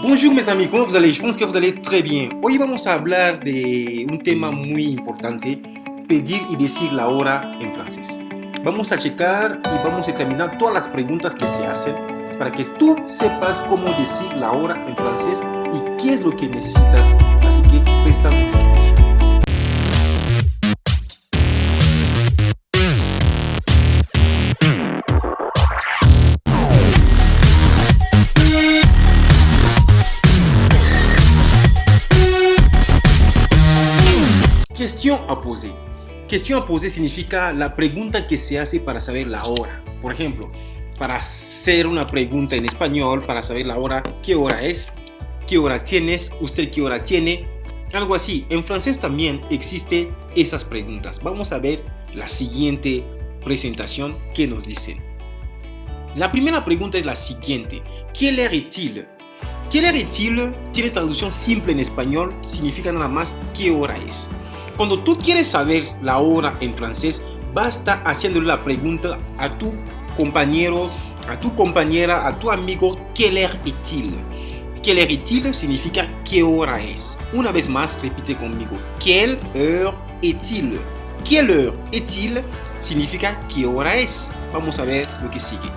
Bonjour mes amis, ¿cómo vous allez? Je pense que vous allez très bien. Hoy vamos a hablar de un tema muy importante, pedir y decir la hora en francés. Vamos a checar y vamos a examinar todas las preguntas que se hacen para que tú sepas cómo decir la hora en francés y qué es lo que necesitas. Así que presta mucha atención. Question à poser. Question à poser significa la pregunta que se hace para saber la hora. Por ejemplo, para hacer una pregunta en español, para saber la hora, ¿qué hora es? ¿Qué hora tienes? ¿Usted qué hora tiene? Algo así. En francés también existen esas preguntas. Vamos a ver la siguiente presentación que nos dicen. La primera pregunta es la siguiente. ¿Quelle heure est-il? ¿Quelle heure est-il? Tiene traducción simple en español, significa nada más ¿qué hora es? Cuando tú quieres saber la hora en francés, basta haciéndole la pregunta a tu compañero, a tu compañera, a tu amigo, ¿quelle heure est-il? ¿Quelle heure est-il? Significa ¿qué hora es? Una vez más, repite conmigo. ¿Quelle heure est-il? ¿Quelle heure est-il? Significa ¿qué hora es? Vamos a ver lo que sigue.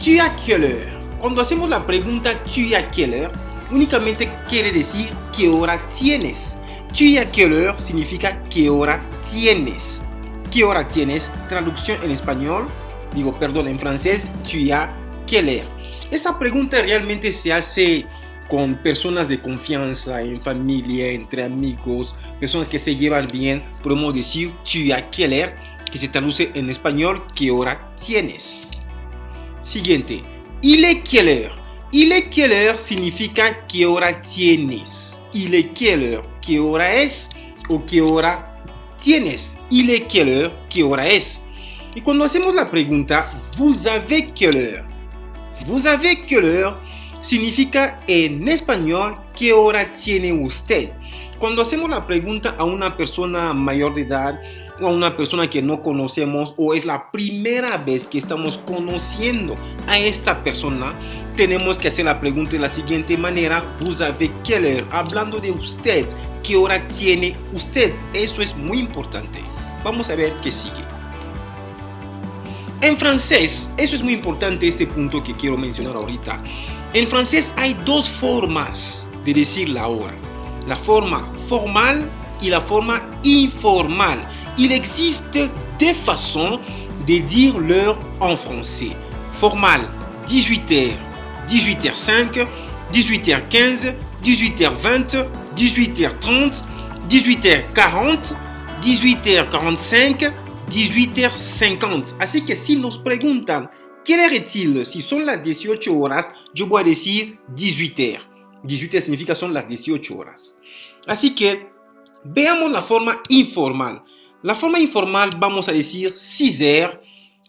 ¿Tu as quelle heure? Cuando hacemos la pregunta ¿tu as quelle heure? Únicamente quiere decir ¿qué hora tienes? Tu as quelle heure significa ¿qué hora tienes? ¿Qué hora tienes? Traducción en español, en francés, tu as quelle heure. Esa pregunta realmente se hace con personas de confianza, en familia, entre amigos, personas que se llevan bien. Podemos decir tu as quelle heure, que se traduce en español, ¿qué hora tienes? Siguiente, il est quelle heure? Il est quelle heure significa ¿qué hora tienes? Il est quelle heure? ¿Qué hora es? ¿O qué hora tienes? Il est quelle heure? ¿Qué hora es? Y cuando hacemos la pregunta, vous avez quelle heure? Vous avez quelle heure significa en español ¿qué hora tiene usted? Cuando hacemos la pregunta a una persona mayor de edad o a una persona que no conocemos o es la primera vez que estamos conociendo a esta persona, tenemos que hacer la pregunta de la siguiente manera: vous avez quelle heure? Hablando de usted, ¿qué hora tiene usted? Eso es muy importante. Vamos a ver qué sigue. En francés, eso es muy importante, este punto que quiero mencionar ahorita. En francés hay dos formas de decir la hora: la forma formal y la forma informal. Il existe deux façons de dire l'heure en français. Formal, 18h, 18h05, 18h15, 18h20, 18h30, 18h40, 18h45, 18h50. Así que si nos preguntan ¿qué hora es-il? Si son las 18 horas, yo voy a decir 18h. 18h significa son las 18 horas. Así que veamos la forma informal. La forma informal vamos a decir 6h,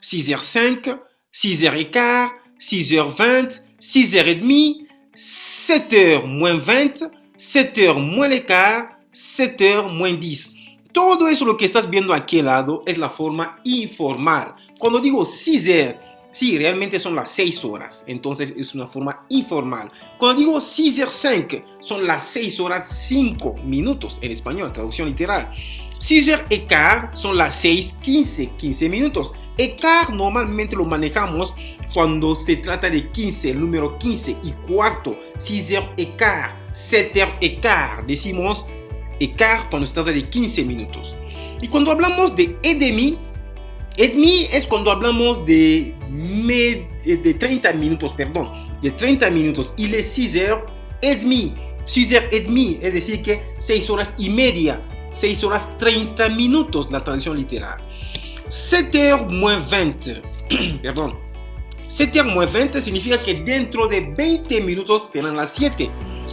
6h05, 6h15, 6h20, 6h30, 7h moins 20, 7h moins le quart, 7h moins 10. Todo eso lo que estás viendo aquí al lado es la forma informal. Cuando digo 6h, sí, realmente son las 6 horas, entonces es una forma informal. Cuando digo 6h05, son las 6 horas 5 minutos en español, traducción literal. 6h15 son las 6:15 minutos. Écart normalmente lo manejamos cuando se trata de 15, el número 15 y cuarto. 6h15, 7h15. Decimos écart cuando se trata de 15 minutos. Y cuando hablamos de et demi es cuando hablamos de 30 minutos, perdón. De 30 minutos. Il est 6h30. 6h30, es decir que 6 horas y media. 6 horas 30 minutos, la traducción literal. 7h moins 20. Perdón. 7h moins 20 significa que dentro de 20 minutos serán las 7.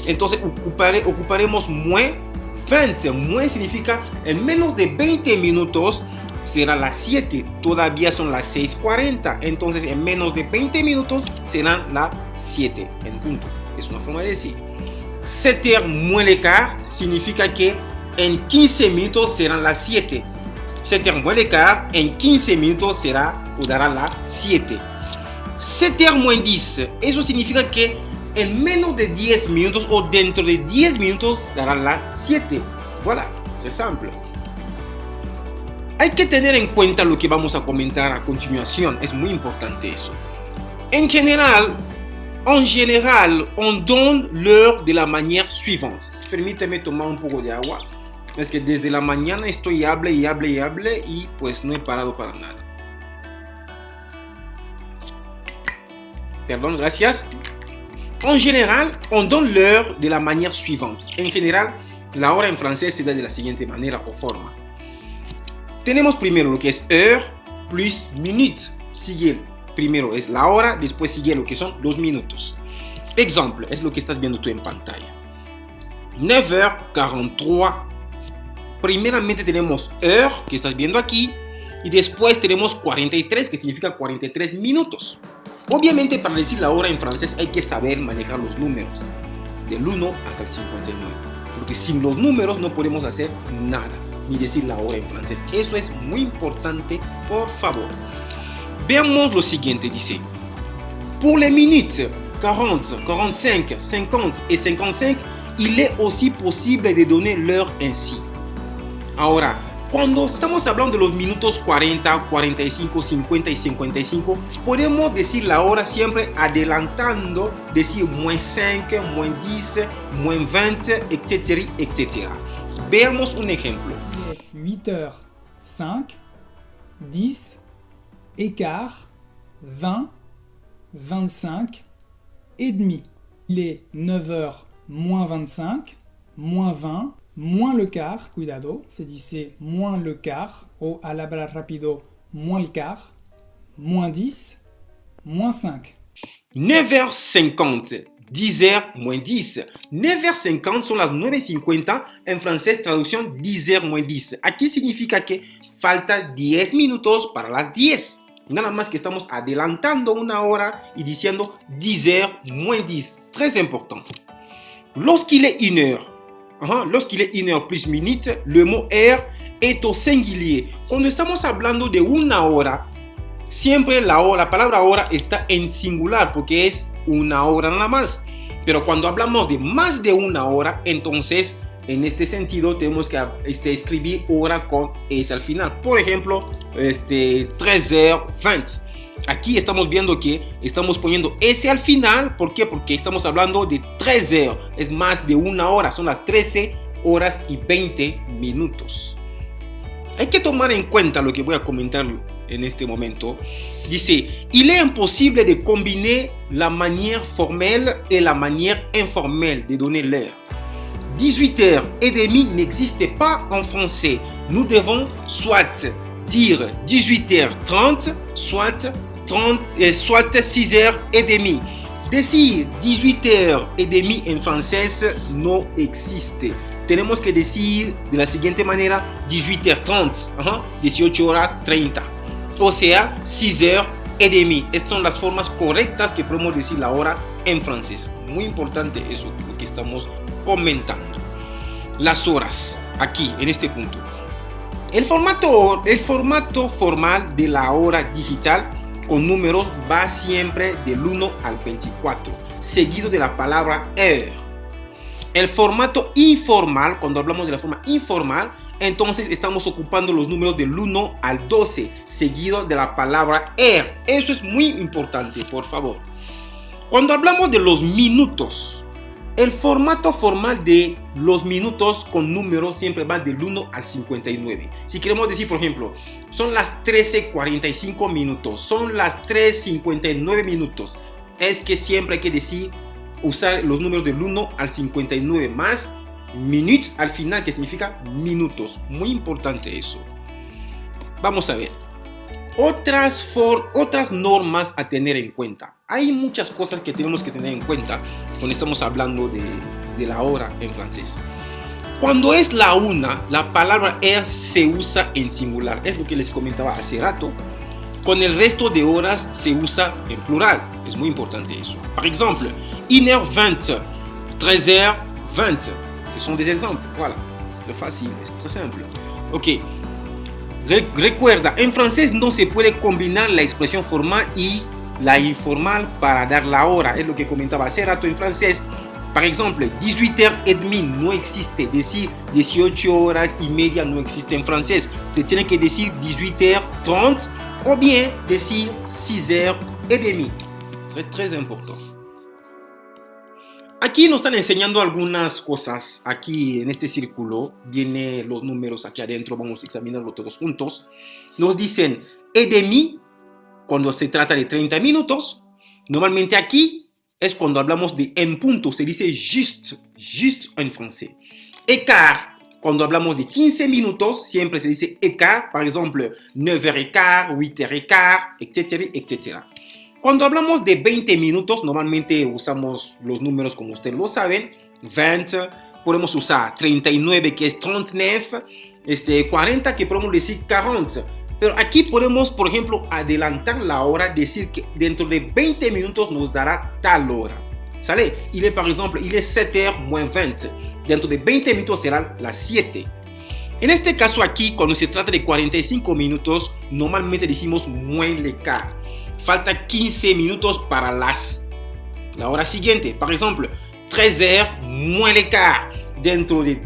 Entonces ocuparemos moins 20. Moins significa en menos de 20 minutos será las 7. Todavía son las 6:40. Entonces en menos de 20 minutos serán las 7 en punto. Es una forma de decir. 7h moins le quart significa que en 15 minutos serán las 7. 7h moins le quart, en 15 minutos será o dará las 7. 7h moins 10, eso significa que en menos de 10 minutos o dentro de 10 minutos darán las 7. Voilà, très simple. Hay que tener en cuenta lo que vamos a comentar a continuación, es muy importante eso. En general, on donne l'heure de la manière suivante. Permíteme tomar un poco de agua. Es que desde la mañana estoy hable y pues no he parado para nada. Perdón, gracias. En général, on donne l'heure de la manière suivante. En general, la hora en francés se da de la siguiente manera o forma. Tenemos primero lo que es heure plus minute. Sigue primero es la hora, después sigue lo que son los minutos. Ejemplo, es lo que estás viendo tú en pantalla. 9h43. Primeramente tenemos heure, que estás viendo aquí, y después tenemos 43, que significa 43 minutos. Obviamente para decir la hora en francés hay que saber manejar los números, del 1 hasta el 59, porque sin los números no podemos hacer nada, ni decir la hora en francés. Eso es muy importante, por favor. Veamos lo siguiente, dice. Pour les minutes 40, 45, 50 et 55, il est aussi possible de donner l'heure ainsi. Ahora, cuando estamos hablando de los minutos 40, 45, 50 y 55, podemos decir la hora siempre adelantando, decir -5, -10, -20, etc., etc. Veamos un ejemplo. 8h05, 10, écart, 20, 25 et demi. Il est 9h moins 25, moins 20, moins le quart, cuidado, se dice moins le quart, o al hablar rápido, moins le quart, moins 10, moins 5. 9h50, 10h moins 10. 9h50 son las 9:50, en francés traducción 10h moins 10. Aquí significa que falta 10 minutos para las 10. Nada más que estamos adelantando una hora y diciendo 10h moins 10. Très important. Lorsqu'il est une heure, lorsqu'il est une heure plus minute, le mot heure est au singulier. Cuando estamos hablando de una hora, siempre la palabra hora está en singular porque es una hora nada más. Pero cuando hablamos de más de una hora, entonces en este sentido tenemos que escribir hora con S al final. Por ejemplo, 13h20. Aquí estamos viendo que estamos poniendo S al final. ¿Por qué? Porque estamos hablando de 13h. Es más de una hora. Son las 13 horas y 20 minutos. Hay que tomar en cuenta lo que voy a comentar en este momento. Dice, il est impossible de combiner la manière formelle et la manière informelle de donner l'heure. 18h30 n'existe pas en français. Nous devons soit dire 18h30, soit 6h30. Decir 18h30 en francés no existe. Tenemos que decir de la siguiente manera 18h30, 18h30. O sea, 6h30. Estas son las formas correctas que podemos decir la hora en francés. Muy importante eso, lo que estamos comentando. Las horas, aquí, en este punto. El formato formal de la hora digital con números va siempre del 1 al 24, seguido de la palabra heure. El formato informal, cuando hablamos de la forma informal, entonces estamos ocupando los números del 1 al 12, seguido de la palabra heure. Eso es muy importante, por favor. Cuando hablamos de los minutos, el formato formal de los minutos con números siempre va del 1 al 59. Si queremos decir, por ejemplo, son las 13:45 minutos, son las 3:59 minutos, es que siempre hay que decir, usar los números del 1 al 59 más minutes al final, que significa minutos. Muy importante eso. Vamos a ver. Otras normas a tener en cuenta. Hay muchas cosas que tenemos que tener en cuenta cuando estamos hablando de la hora en francés. Cuando es la una, la palabra heure se usa en singular. Es lo que les comentaba hace rato. Con el resto de horas se usa en plural. Es muy importante eso. Par exemple, 1h20, 13h20. Ce sont des exemples. Voilà. C'est très facile, c'est très simple. Ok. Recuerda, en francés no se puede combinar la expresión formal y la informal para dar la hora. Es lo que comentaba hace rato en francés. Par exemple, 18h30 no existe. Decir 18h30 no existe en francés. Se tiene que decir 18h30 o bien decir 6h30. Très important. Aquí nos están enseñando algunas cosas. Aquí en este círculo vienen los números aquí adentro. Vamos a examinarlo todos juntos. Nos dicen et demi cuando se trata de 30 minutos. Normalmente aquí es cuando hablamos de en punto. Se dice juste en francés. Écart cuando hablamos de 15 minutos. Siempre se dice écart. Par exemple, 9h15, 8h15, etc., etc. Cuando hablamos de 20 minutos, normalmente usamos los números como ustedes lo saben. 20, podemos usar 39 que es 39, 40 que podemos decir 40. Pero aquí podemos, por ejemplo, adelantar la hora, decir que dentro de 20 minutos nos dará tal hora. ¿Sale? Par ejemplo, il est 7h moins 20. Dentro de 20 minutos será las 7. En este caso aquí, cuando se trata de 45 minutos, normalmente decimos moins le quart. Falta 15 minutos para la hora siguiente. Par ejemplo, 13h moins le quart. Dentro de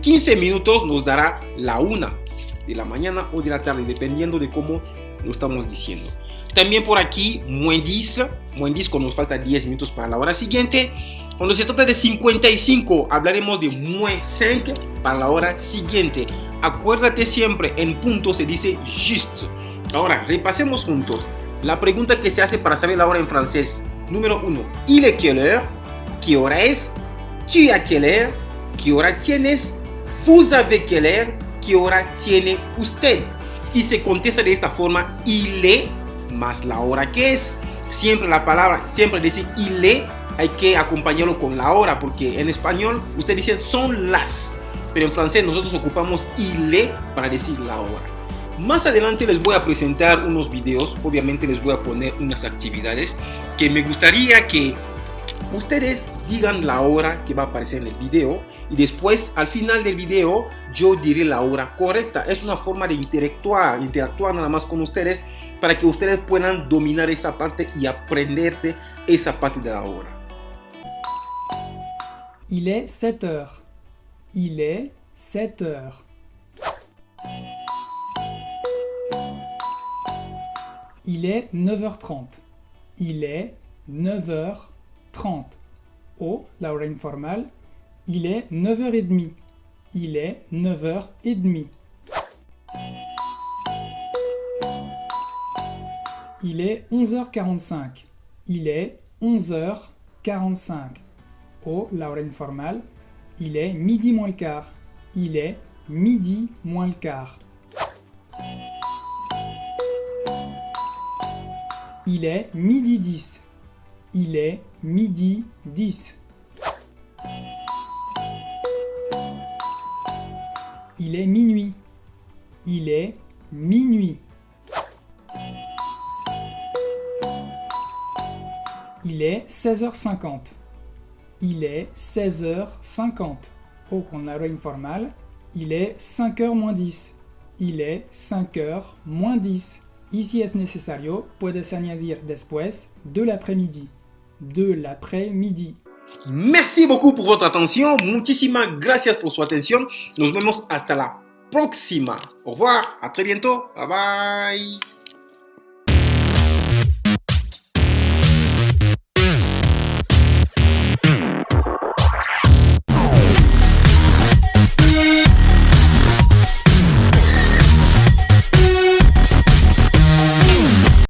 15 minutos nos dará la 1 de la mañana o de la tarde, dependiendo de cómo lo estamos diciendo. También por aquí, moins 10 cuando nos falta 10 minutos para la hora siguiente. Cuando se trata de 55, hablaremos de moins 5 para la hora siguiente. Acuérdate siempre, en punto se dice juste. Ahora, repasemos juntos. La pregunta que se hace para saber la hora en francés. Número 1. Il est quelle heure? ¿Qué hora es? Tu as quelle heure? ¿Qué hora tienes? Vous avez quelle heure? ¿Qué hora tiene usted? Y se contesta de esta forma. Il est más la hora que es. Siempre la palabra, siempre decir il est, hay que acompañarlo con la hora. Porque en español usted dice son las. Pero en francés nosotros ocupamos il est para decir la hora. Más adelante les voy a presentar unos videos, obviamente les voy a poner unas actividades que me gustaría que ustedes digan la hora que va a aparecer en el video y después al final del video yo diré la hora correcta. Es una forma de interactuar nada más con ustedes para que ustedes puedan dominar esa parte y aprenderse esa parte de la hora. Il est 7h. Il est 7h. Il est 9h30. Il est 9h30. O, la hora informal. Il est 9h30. Il est 9h30. Il est 11h45. Il est 11h45. O, la hora informal. Il est midi moins le quart. Il est midi moins le quart. Il est midi 10. Il est midi 10. Il est minuit. Il est minuit. Il est 16h50. Il est 16h50. O con la hora informal. Il est 5h moins 10. Il est 5h moins 10. Y si es necesario, puedes añadir después de l'après-midi. De l'après-midi. Merci beaucoup pour votre attention. Muchísimas gracias por su atención. Nos vemos hasta la próxima. Au revoir. A très bientôt. Bye bye.